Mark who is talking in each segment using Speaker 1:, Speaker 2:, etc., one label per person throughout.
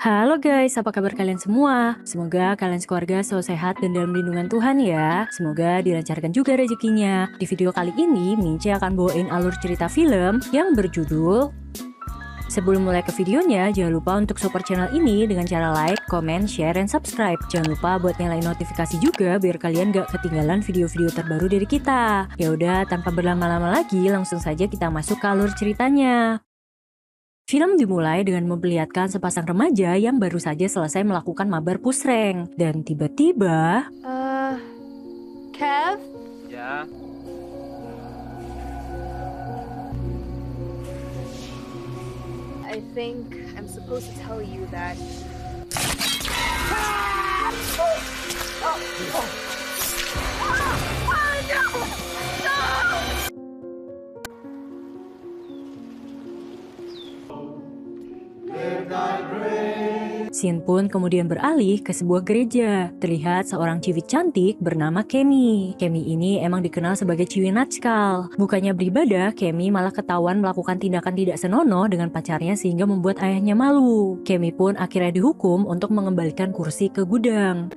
Speaker 1: Halo guys, apa kabar kalian semua? Semoga kalian sekeluarga selalu sehat dan dalam lindungan Tuhan ya. Semoga dilancarkan juga rezekinya. Di video kali ini, Mince akan bawain alur cerita film yang berjudul. Sebelum mulai ke videonya, jangan lupa untuk support channel ini dengan cara like, comment, share, dan subscribe. Jangan lupa buat nyalain notifikasi juga biar kalian gak ketinggalan video-video terbaru dari kita. Ya udah, tanpa berlama-lama lagi, langsung saja kita masuk ke alur ceritanya. Film dimulai dengan memperlihatkan sepasang remaja yang baru saja selesai melakukan mabar pusreng. Dan tiba-tiba...
Speaker 2: Kev?
Speaker 3: Ya.
Speaker 2: I think I'm supposed to tell you that.
Speaker 1: Scene pun kemudian beralih ke sebuah gereja. Terlihat seorang ciwit cantik bernama Kemi. Kemi ini emang dikenal sebagai ciwit natskal. Bukannya beribadah, Kemi malah ketahuan melakukan tindakan tidak senonoh dengan pacarnya sehingga membuat ayahnya malu. Kemi pun akhirnya dihukum untuk mengembalikan kursi ke gudang.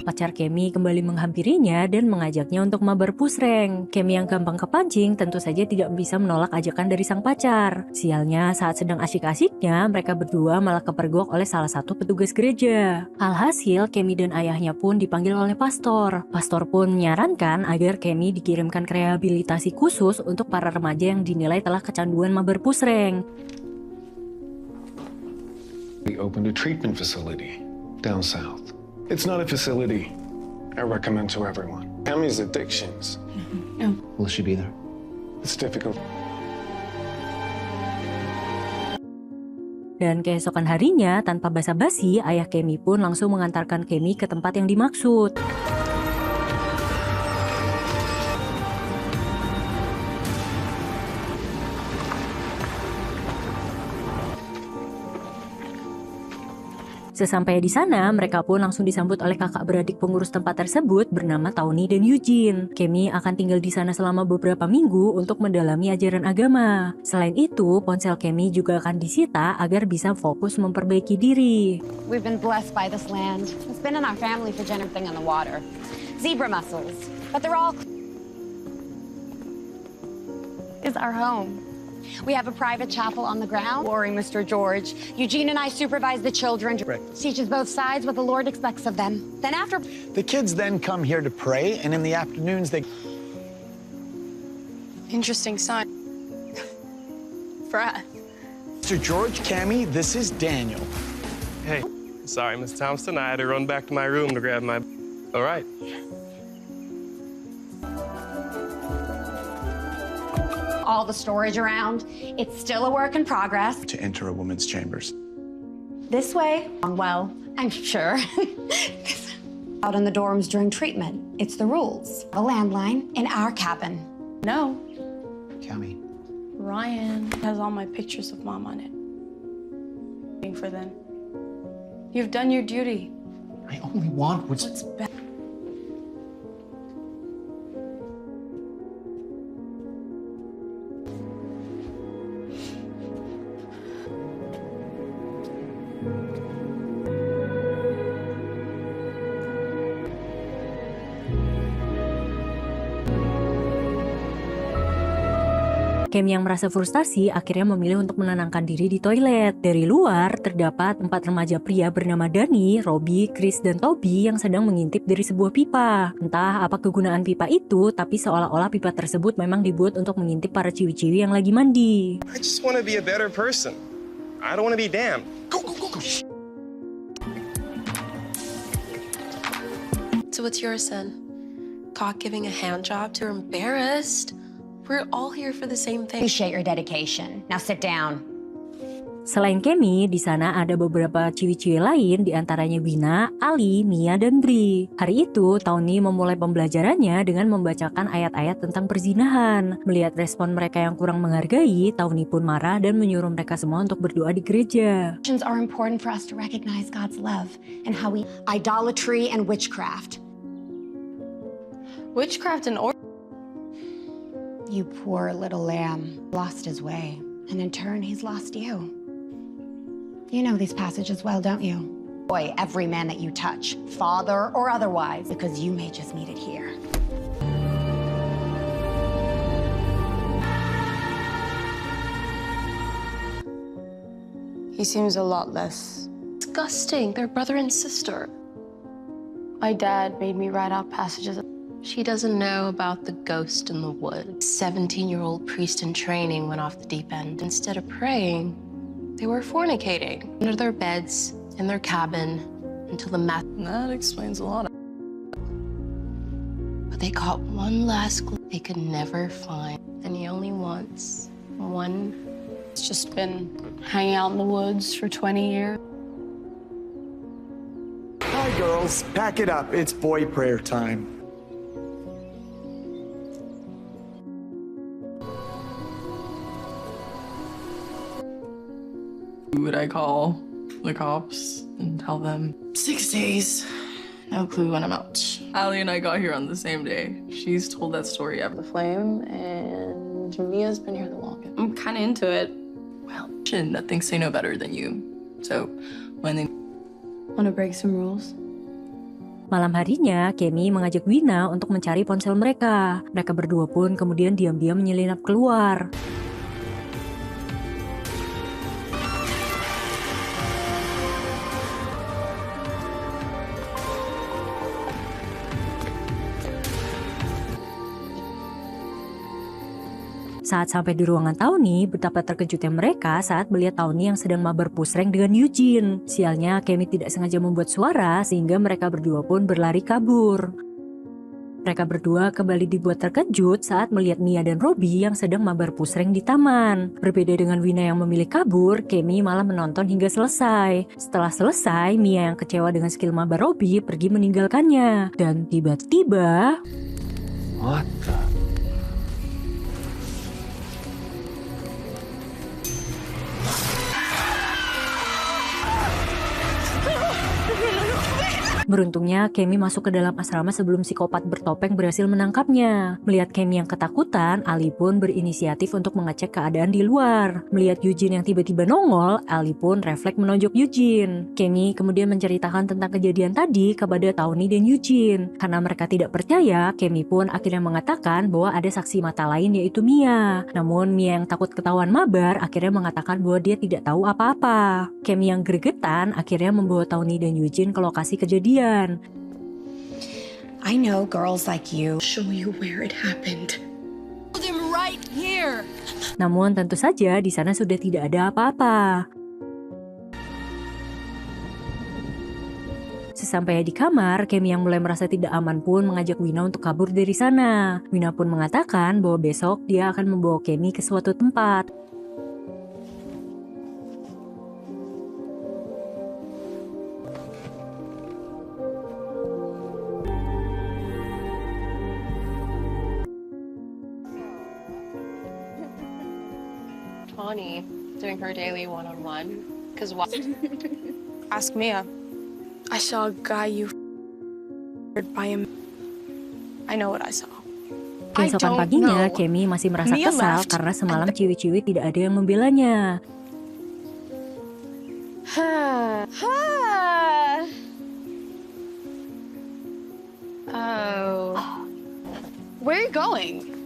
Speaker 1: Pacar Kemi kembali menghampirinya dan mengajaknya untuk mabar pusreng. Kemi yang gampang kepancing tentu saja tidak bisa menolak ajakan dari sang pacar. Sialnya saat sedang asyik-asyiknya mereka berdua malah kepergok oleh salah satu petugas gereja. Alhasil Kemi dan ayahnya pun dipanggil oleh pastor. Pastor pun menyarankan agar Kemi dikirimkan ke rehabilitasi khusus untuk para remaja yang dinilai telah kecanduan mabar pusreng.
Speaker 4: We opened a treatment facility down south. It's not a facility I recommend to everyone. Tammy's addictions.
Speaker 3: Will she be there?
Speaker 4: It's difficult.
Speaker 1: Dan keesokan harinya, tanpa basa-basi, ayah Kemi pun langsung mengantarkan Kemi ke tempat yang dimaksud. Sesampai di sana, mereka pun langsung disambut oleh kakak beradik pengurus tempat tersebut bernama Tony dan Eugene. Kemi akan tinggal di sana selama beberapa minggu untuk mendalami ajaran agama. Selain itu, ponsel Kemi juga akan disita agar bisa fokus memperbaiki diri.
Speaker 5: We've been blessed by this land. It's been in our family for everything in the water. Zebra mussels, but they're all is our home. We have a private chapel on the ground. Worry, Mr. George. Eugene and I supervise the children.
Speaker 4: Right.
Speaker 5: Teaches both sides what the Lord expects of them. Then after...
Speaker 6: The kids then come here to pray, and in the afternoons they...
Speaker 2: Interesting sign. For us.
Speaker 6: Mr. George, Cammie, this is Daniel.
Speaker 3: Hey, sorry, Miss Thompson. I had to run back to my room to grab my... All right.
Speaker 5: all the storage around, it's still a work in progress.
Speaker 6: To enter a woman's chambers.
Speaker 5: This way, well, I'm sure. Out in the dorms during treatment, it's the rules. A landline in our cabin.
Speaker 2: No,
Speaker 6: Cammie.
Speaker 2: Ryan has all my pictures of Mom on it. Waiting for them. You've done your duty.
Speaker 6: I only want what's...
Speaker 2: What's best?
Speaker 1: Kemi yang merasa frustasi akhirnya memilih untuk menenangkan diri di toilet. Dari luar, terdapat 4 remaja pria bernama Dani, Robbie, Chris, dan Toby yang sedang mengintip dari sebuah pipa. Entah apa kegunaan pipa itu, tapi seolah-olah pipa tersebut memang dibuat untuk mengintip para ciwi-ciwi yang lagi mandi.
Speaker 3: I just want to be a better person. I don't want to be damned.
Speaker 6: Go, go, go, go!
Speaker 7: So what's your sin? Caught giving a hand job to her embarrassed? We're all here for the same thing.
Speaker 5: Appreciate your dedication. Now sit down.
Speaker 1: Selain Kemi, di sana ada beberapa ciwi-ciwi lain, diantaranya Wina, Ali, Mia, dan Bri. Hari itu, Tawny memulai pembelajarannya dengan membacakan ayat-ayat tentang perzinahan. Melihat respon mereka yang kurang menghargai, Tawny pun marah dan menyuruh mereka semua untuk berdoa di gereja.
Speaker 5: Are important for us to recognize God's love and how we idolatry and witchcraft.
Speaker 2: Witchcraft and
Speaker 5: You poor little lamb lost his way, and in turn he's lost you. You know these passages well, don't you? Boy, every man that you touch, father or otherwise, because you may just meet it here.
Speaker 2: He seems a lot less.
Speaker 7: Disgusting. They're brother and sister.
Speaker 2: My dad made me write out passages.
Speaker 7: She doesn't know about the ghost in the wood. 17-year-old priest in training went off the deep end. Instead of praying, they were fornicating under their beds, in their cabin, until the math.
Speaker 2: That explains a lot.
Speaker 7: But they caught one last clue they could never find. And he only wants one.
Speaker 2: It's just been hanging out in the woods for 20 years.
Speaker 6: Hi, girls. Pack it up. It's boy prayer time.
Speaker 8: Would I call the cops and tell them 6 days? No clue when I'm out. Ali and I got here on the same day. She's told that story ever.
Speaker 2: The flame, and Mia's been here the longest. I'm kind of into it.
Speaker 8: Well, that thinks they know better than you. So when they
Speaker 2: Want to break some rules?
Speaker 1: Malam harinya, Kemi mengajak Wina untuk mencari ponsel mereka. Mereka berdua pun kemudian diam-diam menyelinap keluar. Saat sampai di ruangan Tawny, betapa terkejutnya mereka saat melihat Tawny yang sedang mabar pusreng dengan Eugene. Sialnya, Kemi tidak sengaja membuat suara sehingga mereka berdua pun berlari kabur. Mereka berdua kembali dibuat terkejut saat melihat Mia dan Robbie yang sedang mabar pusreng di taman. Berbeda dengan Wina yang memilih kabur, Kemi malah menonton hingga selesai. Setelah selesai, Mia yang kecewa dengan skill mabar Robbie pergi meninggalkannya. Dan tiba-tiba...
Speaker 4: What the?
Speaker 1: Beruntungnya, Kemi masuk ke dalam asrama sebelum psikopat bertopeng berhasil menangkapnya. Melihat Kemi yang ketakutan, Ali pun berinisiatif untuk mengecek keadaan di luar. Melihat Eugene yang tiba-tiba nongol, Ali pun refleks menonjok Eugene. Kemi kemudian menceritakan tentang kejadian tadi kepada Tawny dan Eugene. Karena mereka tidak percaya, Kemi pun akhirnya mengatakan bahwa ada saksi mata lain yaitu Mia. Namun Mia yang takut ketahuan mabar akhirnya mengatakan bahwa dia tidak tahu apa-apa. Kemi yang gregetan akhirnya membawa Tawny dan Eugene ke lokasi kejadian.
Speaker 5: I know girls like you.
Speaker 7: Show you where it happened. Them right here.
Speaker 1: Namun tentu saja di sana sudah tidak ada apa-apa. Sesampainya di kamar, Kemi yang mulai merasa tidak aman pun mengajak Wina untuk kabur dari sana. Wina pun mengatakan bahwa besok dia akan membawa Kemi ke suatu tempat.
Speaker 7: Tawny doing her daily one-on-one. Because what?
Speaker 2: Ask Mia. I saw a guy you by him. I know what I saw.
Speaker 1: Keesokan paginya, Kemi masih merasa
Speaker 2: Mia
Speaker 1: kesal
Speaker 2: left
Speaker 1: karena semalam ciwi-ciwi tidak ada yang membelanya.
Speaker 2: Oh. Where are you going?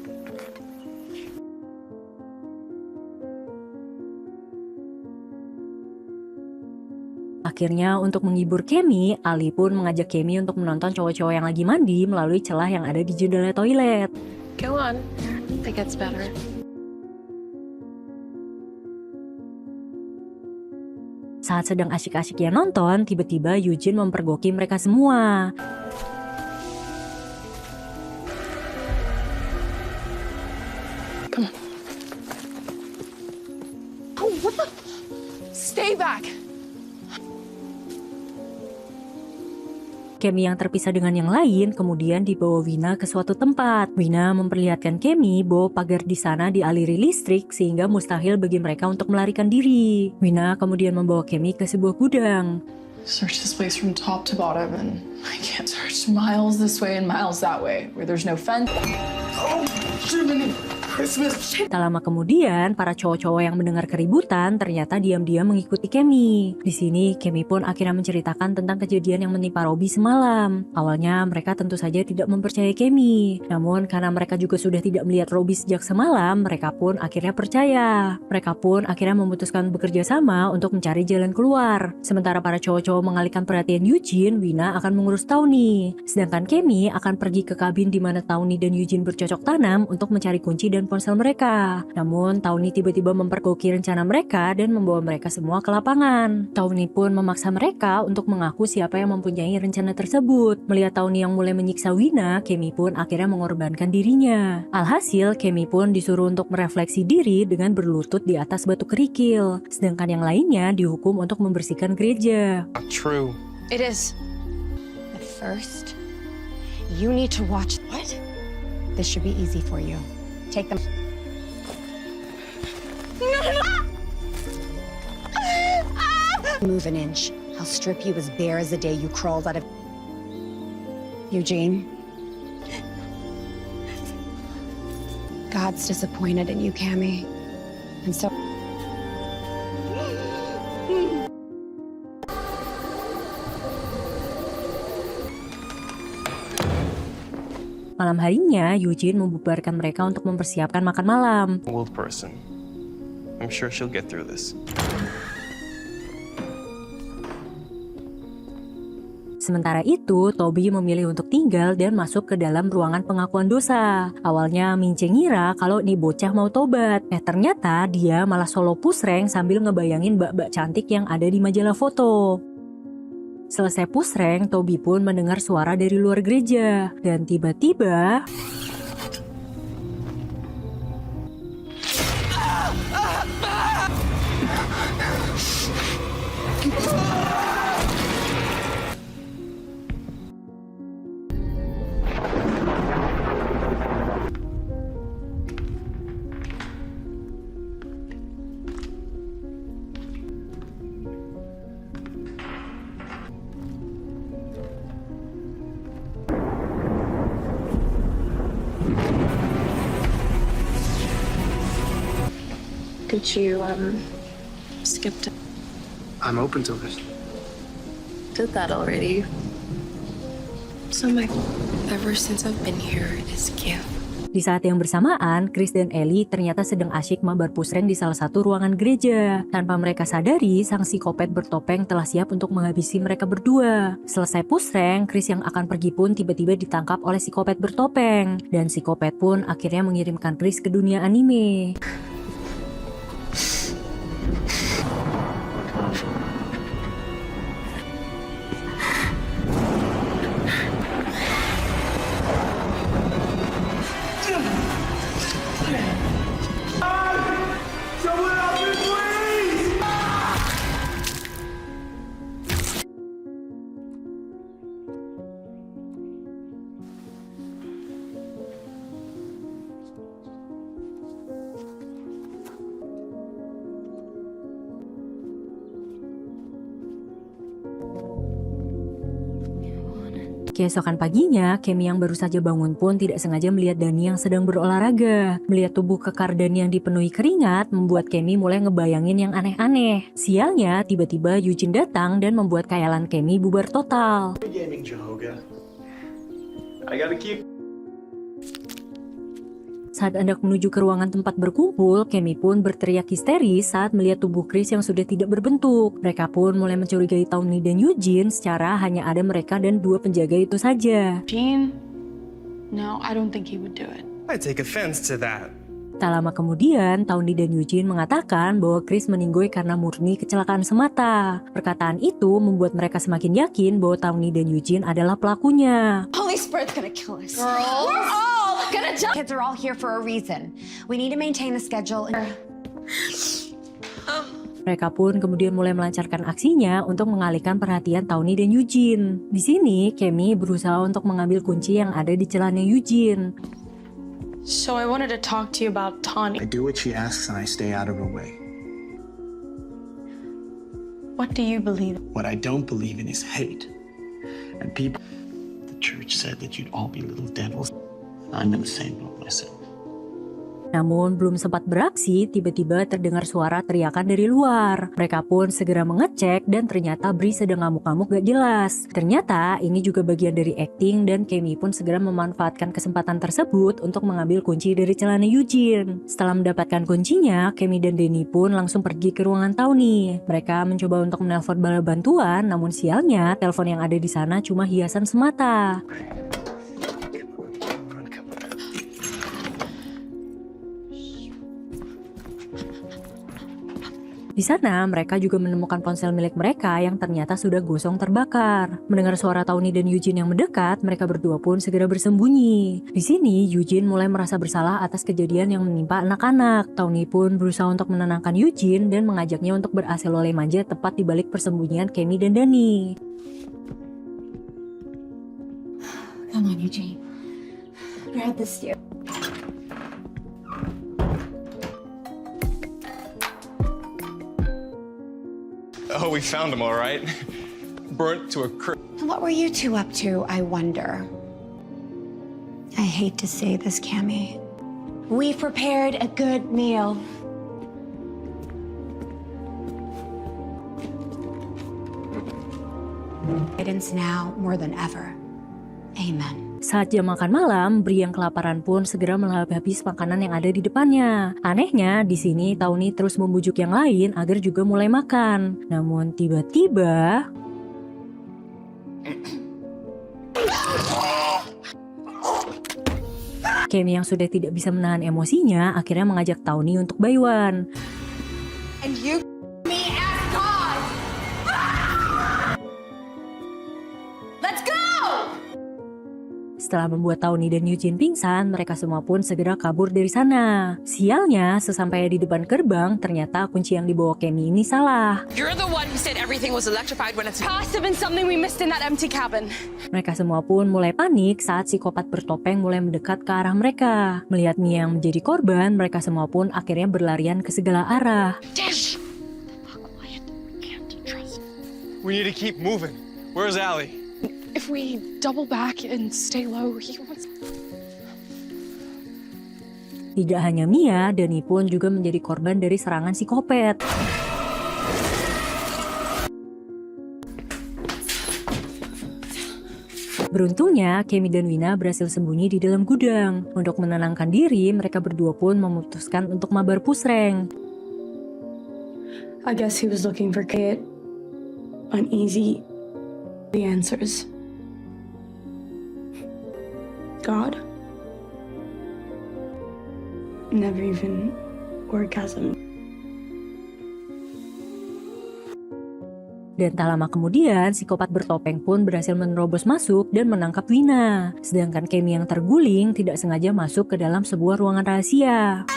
Speaker 1: Akhirnya untuk menghibur Kemi, Ali pun mengajak Kemi untuk menonton cowok-cowok yang lagi mandi melalui celah yang ada di jendela toilet.
Speaker 7: Go on. It gets better.
Speaker 1: Saat sedang asyik-asyiknya nonton, tiba-tiba Eugene mempergoki mereka semua. Kemi yang terpisah dengan yang lain kemudian dibawa Wina ke suatu tempat. Wina memperlihatkan Kemi bahwa pagar di sana dialiri listrik sehingga mustahil bagi mereka untuk melarikan diri. Wina kemudian membawa Kemi ke sebuah gudang.
Speaker 8: Search this place from top to bottom, and I can't search miles this way and miles that way, where there's no fence. Oh, Jiminy Christmas.
Speaker 1: Tak lama kemudian, para cowok-cowok yang mendengar keributan ternyata diam-diam mengikuti Kemi. Di sini, Kemi pun akhirnya menceritakan tentang kejadian yang menimpa Robbie semalam. Awalnya, mereka tentu saja tidak mempercayai Kemi. Namun, karena mereka juga sudah tidak melihat Robbie sejak semalam, mereka pun akhirnya percaya. Mereka pun akhirnya memutuskan bekerja sama untuk mencari jalan keluar. Sementara para cowok-cowok mengalihkan perhatian Eugene, Wina akan mengurus Tawny. Sedangkan Kemi akan pergi ke kabin di mana Tawny dan Eugene bercocok tanam untuk mencari kunci dan ponsel mereka. Namun Tawny tiba-tiba mempergoki rencana mereka dan membawa mereka semua ke lapangan. Tawny pun memaksa mereka untuk mengaku siapa yang mempunyai rencana tersebut. Melihat Tawny yang mulai menyiksa Wina, Kemi pun akhirnya mengorbankan dirinya. Alhasil, Kemi pun disuruh untuk merefleksi diri dengan berlutut di atas batu kerikil. Sedangkan yang lainnya dihukum untuk membersihkan gereja.
Speaker 3: Not true.
Speaker 2: It is.
Speaker 5: But first, you need to watch. What? This should be easy for you. Take them. Move an inch. I'll strip you as bare as the day you crawled out of. Eugene. God's disappointed in you, Cammy. And so.
Speaker 1: Malam harinya, Eugene membubarkan mereka untuk mempersiapkan makan malam.
Speaker 3: Old person. I'm sure she'll get through this.
Speaker 1: Sementara itu, Toby memilih untuk tinggal dan masuk ke dalam ruangan pengakuan dosa. Awalnya Mince ngira kalau nih bocah mau tobat. Ternyata dia malah solo pusreng sambil ngebayangin mbak-mbak cantik yang ada di majalah foto. Selesai pusreng, Toby pun mendengar suara dari luar gereja. Dan tiba-tiba...
Speaker 2: Did you, skip to...
Speaker 9: I'm open to it.
Speaker 7: Did that already. So ever since I've been here, is gift.
Speaker 1: Di saat yang bersamaan, Chris dan Ellie ternyata sedang asyik mabar pusreng di salah satu ruangan gereja. Tanpa mereka sadari, sang psikopat bertopeng telah siap untuk menghabisi mereka berdua. Selesai pusreng, Chris yang akan pergi pun tiba-tiba ditangkap oleh psikopat bertopeng. Dan psikopat pun akhirnya mengirimkan Chris ke dunia anime. Keesokan paginya, Kemi yang baru saja bangun pun tidak sengaja melihat Dani yang sedang berolahraga. Melihat tubuh kekar Dani yang dipenuhi keringat, membuat Kemi mulai ngebayangin yang aneh-aneh. Sialnya, tiba-tiba Eugene datang dan membuat khayalan Kemi bubar total.
Speaker 9: Gaming Jehovah. I gotta keep.
Speaker 1: Saat hendak menuju ke ruangan tempat berkumpul, Kemi pun berteriak histeris saat melihat tubuh Chris yang sudah tidak berbentuk. Mereka pun mulai mencurigai Tawny dan Eugene secara hanya ada mereka dan dua penjaga itu saja.
Speaker 2: Gene? No, I don't think he would do it.
Speaker 3: I take offense to that.
Speaker 1: Tak lama kemudian, Tawny dan Eugene mengatakan bahwa Chris meninggoy karena murni kecelakaan semata. Perkataan itu membuat mereka semakin yakin bahwa Tawny dan Eugene adalah pelakunya.
Speaker 5: Holy Spirit's gonna kill us.
Speaker 2: Girls?
Speaker 5: We're all gonna die. Kids are all here for a reason. We need to maintain the schedule.
Speaker 1: Mereka pun kemudian mulai melancarkan aksinya untuk mengalihkan perhatian Tawny dan Eugene. Di sini, Cammy berusaha untuk mengambil kunci yang ada di celana Eugene.
Speaker 2: So I wanted to talk to you about Tawny.
Speaker 6: I do what she asks and I stay out of her way.
Speaker 2: What do you believe?
Speaker 6: What I don't believe in is hate. And people, the church said that you'd all be little devils. I'm in the same boat myself.
Speaker 1: Namun belum sempat beraksi, tiba-tiba terdengar suara teriakan dari luar. Mereka pun segera mengecek dan ternyata Bree sedang ngamuk-ngamuk gak jelas. Ternyata ini juga bagian dari acting dan Cammy pun segera memanfaatkan kesempatan tersebut untuk mengambil kunci dari celana Eugene. Setelah mendapatkan kuncinya, Cammy dan Danny pun langsung pergi ke ruangan Tawny. Mereka mencoba untuk menelpon bala bantuan, namun sialnya telepon yang ada di sana cuma hiasan semata. Di sana, mereka juga menemukan ponsel milik mereka yang ternyata sudah gosong terbakar. Mendengar suara Tawny dan Eugene yang mendekat, mereka berdua pun segera bersembunyi. Di sini, Eugene mulai merasa bersalah atas kejadian yang menimpa anak-anak. Tawny pun berusaha untuk menenangkan Eugene dan mengajaknya untuk berasal-oleh manja tepat di balik persembunyian Cammy dan Danny.
Speaker 5: Come on, Eugene. Grab the steer.
Speaker 3: Oh, we found him all right. Burnt to a crisp.
Speaker 5: What were you two up to, I wonder? I hate to say this, Cammy. We've prepared a good meal. Guidance now more than ever. Amen.
Speaker 1: Saat jam makan malam, Bree yang kelaparan pun segera melahap habis makanan yang ada di depannya. Anehnya, di sini Tawny terus membujuk yang lain agar juga mulai makan. Namun tiba-tiba Cammy yang sudah tidak bisa menahan emosinya akhirnya mengajak Tawny untuk bayuan.
Speaker 5: And you me as God. Let's go!
Speaker 1: Setelah membuat Tawny dan Eugene pingsan, mereka semua pun segera kabur dari sana. Sialnya, sesampainya di depan gerbang, ternyata kunci yang dibawa Cammy ini salah.
Speaker 10: You're the one who said everything was electrified when it's...
Speaker 2: Must have been something we missed in that empty cabin.
Speaker 1: Mereka semua pun mulai panik saat psikopat bertopeng mulai mendekat ke arah mereka. Melihat Mia yang menjadi korban, mereka semua pun akhirnya berlarian ke segala arah.
Speaker 10: Dish! Quiet. Can't trust.
Speaker 3: We need to keep moving. Where's Allie?
Speaker 10: If we double back and stay low, he wants...
Speaker 1: Tidak hanya Mia, Danny pun juga menjadi korban dari serangan psikopat. Beruntungnya, Cammy dan Wina berhasil sembunyi di dalam gudang. Untuk menenangkan diri, mereka berdua pun memutuskan untuk mabar pusreng.
Speaker 2: I guess he was looking for Kate. Uneasy. The answers. God? Never even orgasm.
Speaker 1: Dan tak lama kemudian, psikopat bertopeng pun berhasil menerobos masuk dan menangkap Wina. Sedangkan Cammy yang terguling tidak sengaja masuk ke dalam sebuah ruangan rahasia.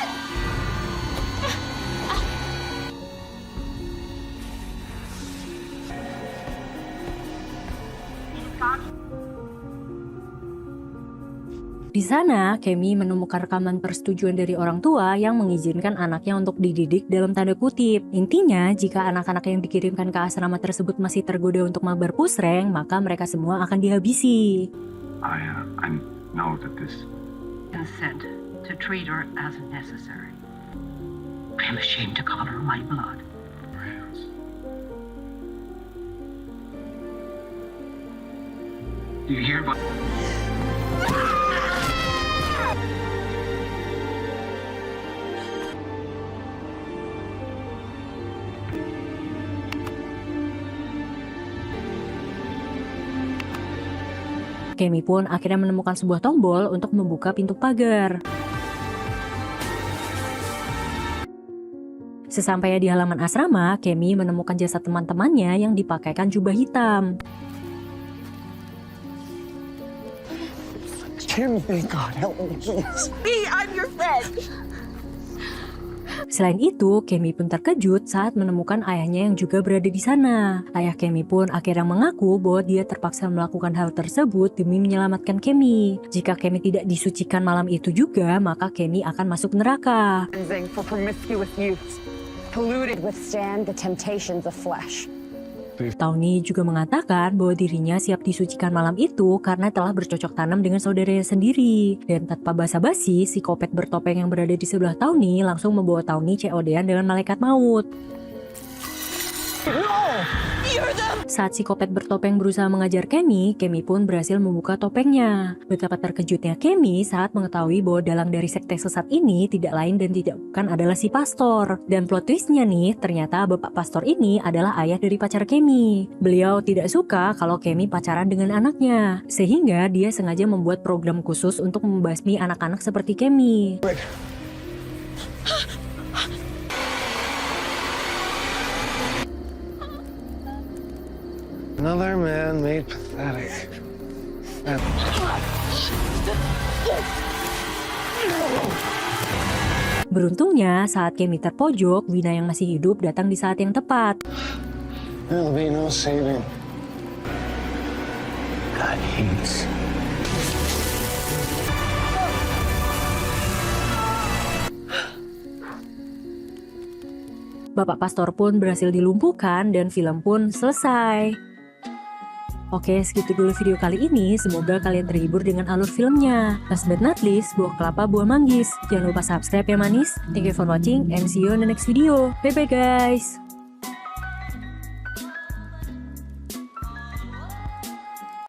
Speaker 1: Di sana, Cammy menemukan rekaman persetujuan dari orang tua yang mengizinkan anaknya untuk dididik dalam tanda kutip. Intinya, jika anak-anak yang dikirimkan ke asrama tersebut masih tergoda untuk mabar pusreng, maka mereka semua akan dihabisi.
Speaker 11: I know that this consent to treat her as necessary. I'm ashamed to call her my blood. Do you hear about...
Speaker 1: Cammy pun akhirnya menemukan sebuah tombol untuk membuka pintu pagar. Sesampainya di halaman asrama, Cammy menemukan jasad teman-temannya yang dipakaikan jubah hitam.
Speaker 6: Cammy, God help me, please.
Speaker 10: Me, I'm your friend.
Speaker 1: Selain itu, Kemi pun terkejut saat menemukan ayahnya yang juga berada di sana. Ayah Kemi pun akhirnya mengaku bahwa dia terpaksa melakukan hal tersebut demi menyelamatkan Kemi. Jika Kemi tidak disucikan malam itu juga, maka Kemi akan masuk neraka.
Speaker 11: For promiscuous youths, polluted withstand the temptations of flesh.
Speaker 1: Tawny juga mengatakan bahwa dirinya siap disucikan malam itu karena telah bercocok tanam dengan saudaranya sendiri. Dan tanpa basa-basi, psikopat bertopeng yang berada di sebelah Tawny langsung membawa Tawny COD-an dengan malaikat maut. Saat psikopat bertopeng berusaha mengajar Kemi, Kemi pun berhasil membuka topengnya. Betapa terkejutnya Kemi saat mengetahui bahwa dalang dari sekte sesat ini tidak lain dan tidak bukan adalah si pastor. Dan plot twistnya nih, ternyata bapak pastor ini adalah ayah dari pacar Kemi. Beliau tidak suka kalau Kemi pacaran dengan anaknya, sehingga dia sengaja membuat program khusus untuk membasmi anak-anak seperti Kemi.
Speaker 4: Another man made pathetic.
Speaker 1: Beruntungnya, saat Kemi terpojok, Wina yang masih hidup datang di saat yang tepat.
Speaker 4: There'll be no saving.
Speaker 6: God hates.
Speaker 1: Bapak pastor pun berhasil dilumpuhkan dan film pun selesai. Oke, segitu dulu video kali ini. Semoga kalian terhibur dengan alur filmnya. Last but not least, buah kelapa, buah manggis. Jangan lupa subscribe ya manis. Thank you for watching and see you in the next video. Bye bye guys.